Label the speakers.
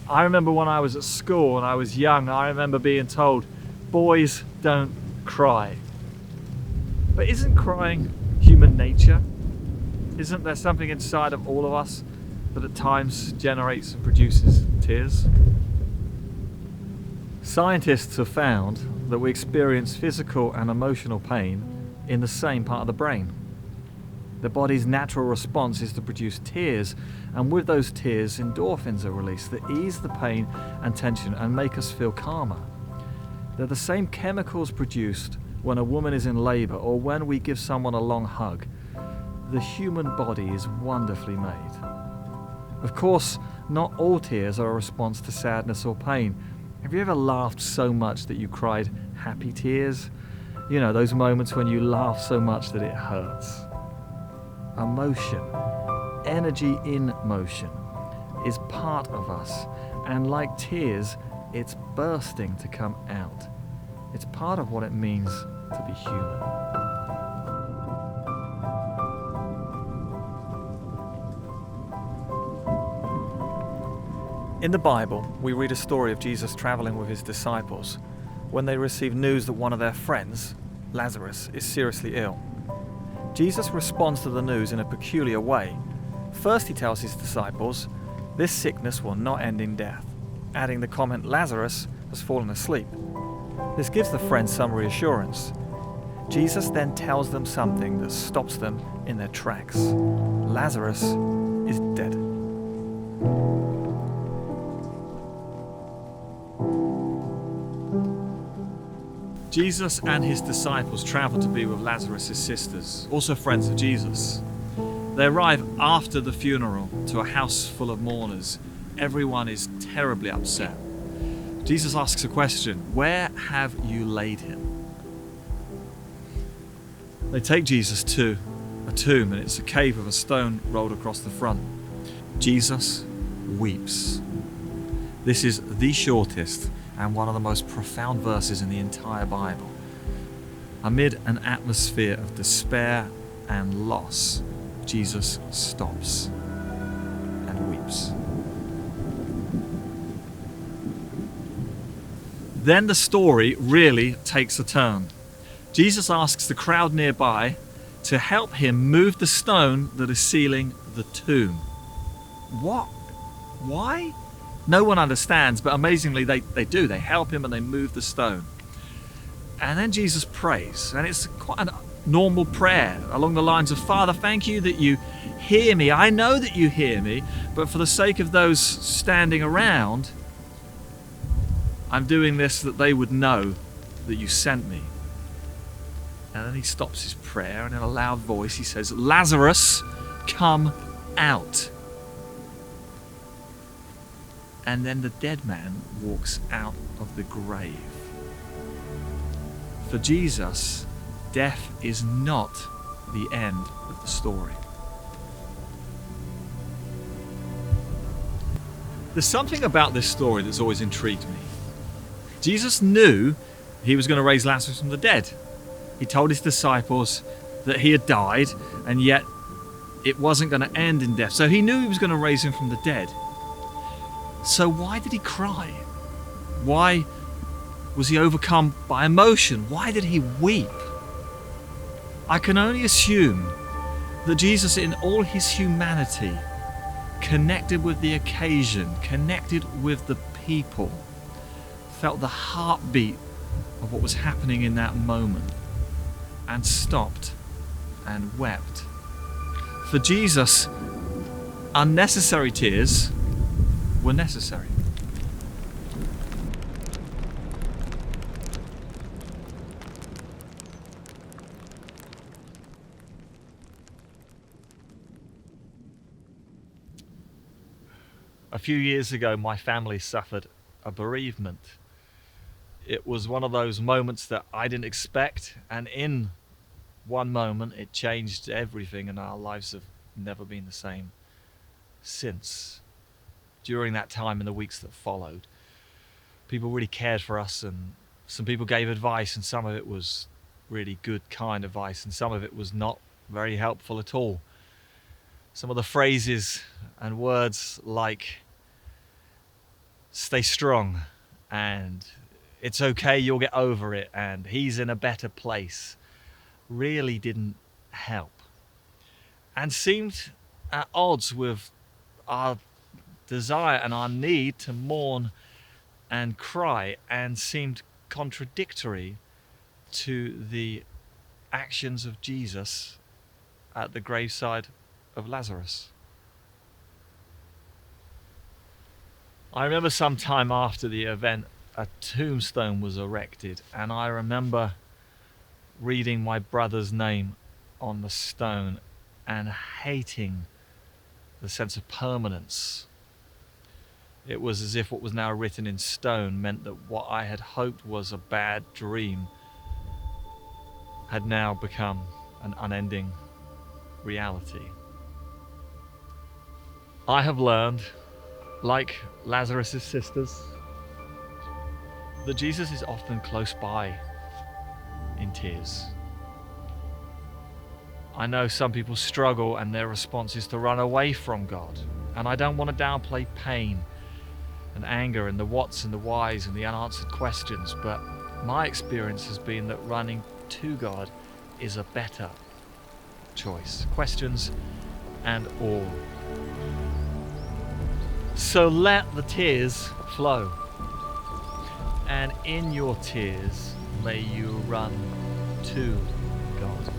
Speaker 1: I remember when I was at school and I was young, I remember being told, boys don't cry. But isn't crying human nature? Isn't there something inside of all of us that at times generates and produces tears? Scientists have found that we experience physical and emotional pain in the same part of the brain. The body's natural response is to produce tears, and with those tears, endorphins are released that ease the pain and tension and make us feel calmer. They're the same chemicals produced when a woman is in labour or when we give someone a long hug. The human body is wonderfully made. Of course, not all tears are a response to sadness or pain. Have you ever laughed so much that you cried happy tears? You know, those moments when you laugh so much that it hurts. Emotion, energy in motion, is part of us, and like tears, it's bursting to come out. It's part of what it means to be human. In the Bible, we read a story of Jesus traveling with his disciples when they receive news that one of their friends, Lazarus, is seriously ill. Jesus responds to the news in a peculiar way. First, he tells his disciples, "This sickness will not end in death," adding the comment, "Lazarus has fallen asleep." This gives the friends some reassurance. Jesus then tells them something that stops them in their tracks. Lazarus is dead. Jesus and his disciples travel to be with Lazarus' sisters, also friends of Jesus. They arrive after the funeral to a house full of mourners. Everyone is terribly upset. Jesus asks a question, "Where have you laid him?" They take Jesus to a tomb, and it's a cave with a stone rolled across the front. Jesus weeps. This is the shortest and one of the most profound verses in the entire Bible. Amid an atmosphere of despair and loss, Jesus stops and weeps. Then the story really takes a turn. Jesus asks the crowd nearby to help him move the stone that is sealing the tomb. What? Why? No one understands, but amazingly they do. They help him and they move the stone. And then Jesus prays, and it's quite a normal prayer along the lines of, "Father, thank you that you hear me. I know that you hear me, but for the sake of those standing around, I'm doing this that they would know that you sent me." And then he stops his prayer, and in a loud voice he says, "Lazarus, come out." And then the dead man walks out of the grave. For Jesus, death is not the end of the story. There's something about this story that's always intrigued me. Jesus knew he was going to raise Lazarus from the dead. He told his disciples that he had died, and yet it wasn't going to end in death. So he knew he was going to raise him from the dead. So why did he cry? Why was he overcome by emotion? Why did he weep? I can only assume that Jesus, in all his humanity, connected with the occasion, connected with the people, felt the heartbeat of what was happening in that moment, and stopped and wept. For Jesus, unnecessary tears were necessary. A few years ago, my family suffered a bereavement. It was one of those moments that I didn't expect, and in one moment it changed everything, and our lives have never been the same since. During that time and the weeks that followed, people really cared for us, and some people gave advice, and some of it was really good, kind advice, and some of it was not very helpful at all. Some of the phrases and words like, stay strong and it's okay, you'll get over it, and he's in a better place, really didn't help, and seemed at odds with our desire and our need to mourn and cry, and seemed contradictory to the actions of Jesus at the graveside of Lazarus. I remember some time after the event, a tombstone was erected, and I remember reading my brother's name on the stone and hating the sense of permanence. It was as if what was now written in stone meant that what I had hoped was a bad dream had now become an unending reality. I have learned, like Lazarus' sisters, that Jesus is often close by in tears. I know some people struggle and their response is to run away from God, and I don't want to downplay pain and anger and the whats and the whys and the unanswered questions, but my experience has been that running to God is a better choice, questions and all. So let the tears flow, and in your tears may you run to God.